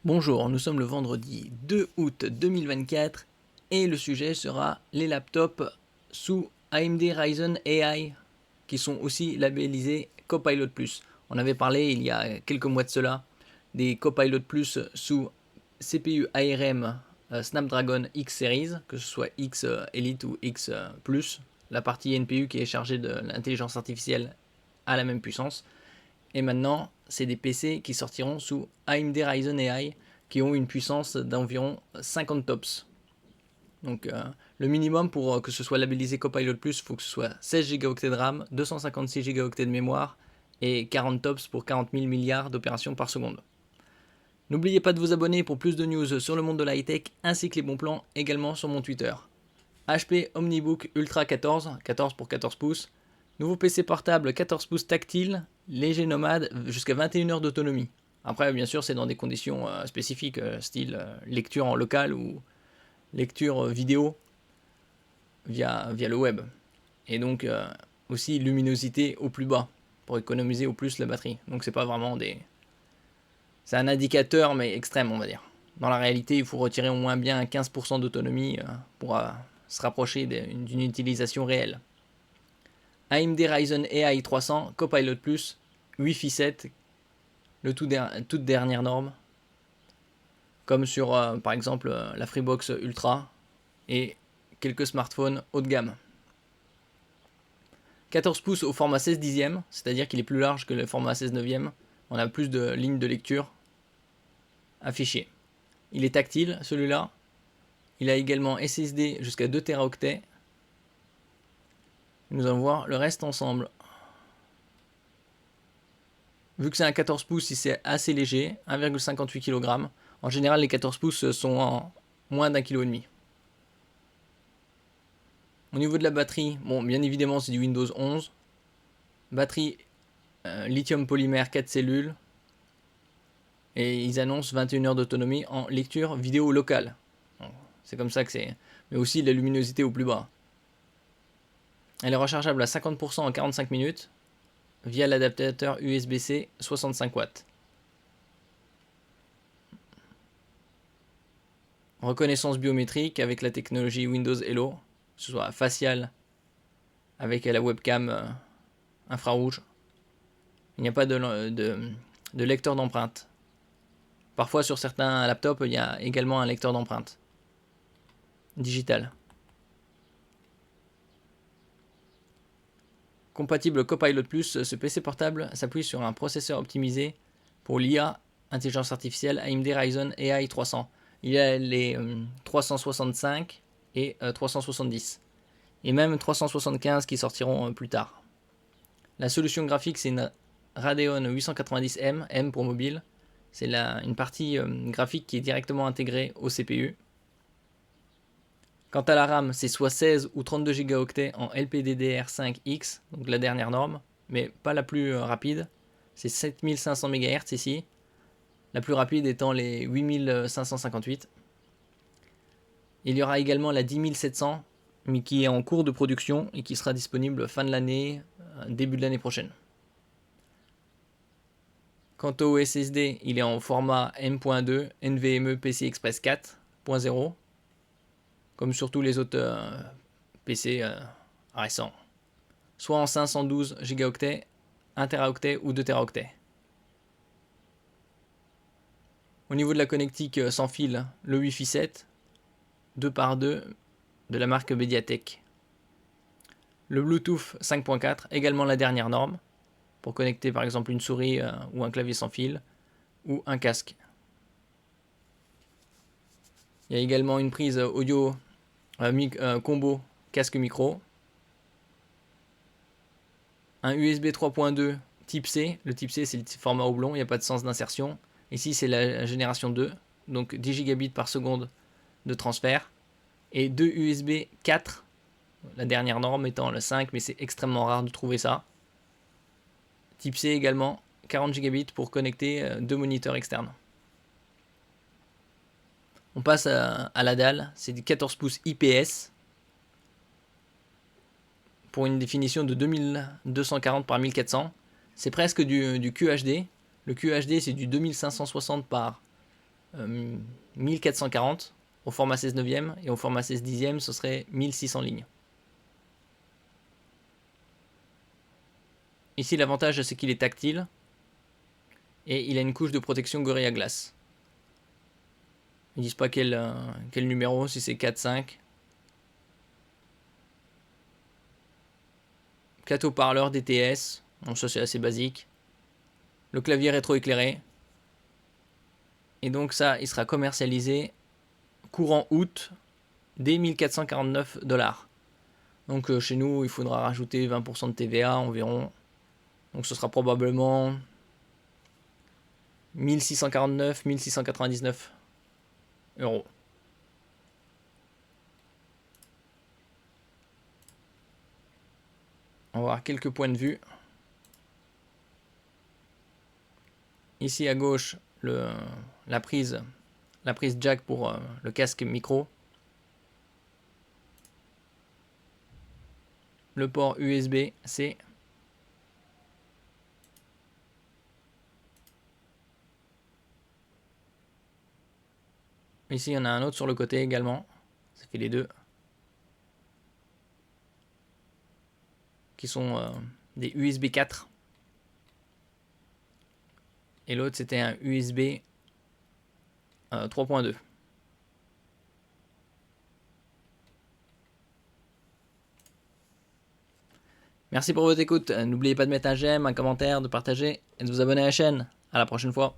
Bonjour, nous sommes le vendredi 2 août 2024 et le sujet sera les laptops sous AMD Ryzen AI qui sont aussi labellisés Copilot+. On avait parlé il y a quelques mois de cela des Copilot+ sous CPU ARM Snapdragon X Series, que ce soit X Elite ou X Plus, la partie NPU qui est chargée de l'intelligence artificielle à la même puissance. Et maintenant, c'est des PC qui sortiront sous AMD Ryzen AI qui ont une puissance d'environ 50 tops. Donc le minimum pour que ce soit labellisé Copilot+, il faut que ce soit 16 Go de RAM, 256 Go de mémoire et 40 tops pour 40 000 milliards d'opérations par seconde. N'oubliez pas de vous abonner pour plus de news sur le monde de la high-tech ainsi que les bons plans également sur mon Twitter. HP OmniBook Ultra 14, 14 pour 14 pouces, nouveau PC portable 14 pouces tactile, léger nomade, jusqu'à 21 heures d'autonomie. Après, bien sûr, c'est dans des conditions spécifiques, style lecture en local ou lecture vidéo via le web. Et donc, aussi luminosité au plus bas pour économiser au plus la batterie. Donc, c'est pas vraiment des. C'est un indicateur, mais extrême, on va dire. Dans la réalité, il faut retirer au moins bien 15% d'autonomie pour se rapprocher d'une utilisation réelle. AMD Ryzen AI 300, Copilot+, Wi-Fi 7, toute dernière norme, comme sur par exemple la Freebox Ultra et quelques smartphones haut de gamme. 14 pouces au format 16 dixième, c'est-à-dire qu'il est plus large que le format 16 neuvième. On a plus de lignes de lecture affichées. Il est tactile celui-là. Il a également SSD jusqu'à 2 Teraoctets. Nous allons voir le reste ensemble. Vu que c'est un 14 pouces, c'est assez léger, 1,58 kg. En général, les 14 pouces sont en moins d'1,5 kg. Au niveau de la batterie, bon, bien évidemment, c'est du Windows 11. Batterie lithium polymère 4 cellules. Et ils annoncent 21 heures d'autonomie en lecture vidéo locale. Bon, c'est comme ça que c'est. Mais aussi la luminosité au plus bas. Elle est rechargeable à 50% en 45 minutes via l'adaptateur USB-C 65 watts. Reconnaissance biométrique avec la technologie Windows Hello, que ce soit facial avec la webcam infrarouge. Il n'y a pas de lecteur d'empreintes. Parfois sur certains laptops, il y a également un lecteur d'empreintes digital. Compatible Copilot+, ce PC portable s'appuie sur un processeur optimisé pour l'IA, intelligence artificielle AMD Ryzen AI 300. Il y a les 365 et 370. Et même 375 qui sortiront plus tard. La solution graphique, c'est une Radeon 890M, M pour mobile. C'est une partie graphique qui est directement intégrée au CPU. Quant à la RAM, c'est soit 16 ou 32 Go en LPDDR5X, donc la dernière norme, mais pas la plus rapide. C'est 7500 MHz ici. La plus rapide étant les 8558. Il y aura également la 10700, mais qui est en cours de production et qui sera disponible fin de l'année, début de l'année prochaine. Quant au SSD, il est en format M.2 NVMe PCI Express 4.0, comme sur tous les autres PC récents. Soit en 512 Go, 1 Teraoctet ou 2 Teraoctets. Au niveau de la connectique sans fil, le Wi-Fi 7, 2x2 de la marque Mediatek. Le Bluetooth 5.4, également la dernière norme, pour connecter par exemple une souris ou un clavier sans fil, ou un casque. Il y a également une prise audio combo casque micro. Un USB 3.2 type C. Le type C, c'est le format oblong, il n'y a pas de sens d'insertion. Ici, c'est la génération 2, donc 10 gigabits par seconde de transfert. Et deux USB 4, la dernière norme étant le 5, mais c'est extrêmement rare de trouver ça. Type C également, 40 gigabits pour connecter deux moniteurs externes. On passe à la dalle, c'est du 14 pouces IPS pour une définition de 2240 par 1400. C'est presque du QHD. Le QHD, c'est du 2560 par 1440 au format 16 neuvième, et au format 16 dixième, ce serait 1600 lignes. Ici, l'avantage, c'est qu'il est tactile et il a une couche de protection Gorilla Glass. Ils disent pas quel numéro, si c'est 4, 5. 4 haut-parleurs DTS, bon, ça c'est assez basique. Le clavier rétroéclairé. Et donc ça, il sera commercialisé courant août dès 1449 $. Donc chez nous, il faudra rajouter 20% de TVA environ. Donc ce sera probablement 1649, 1699 €. On va voir quelques points de vue. Ici à gauche, la prise jack pour le casque micro. Le port USB-C. Ici, il y en a un autre sur le côté également. Ça fait les deux. Qui sont des USB 4. Et l'autre, c'était un USB 3.2. Merci pour votre écoute. N'oubliez pas de mettre un j'aime, un commentaire, de partager et de vous abonner à la chaîne. À la prochaine fois.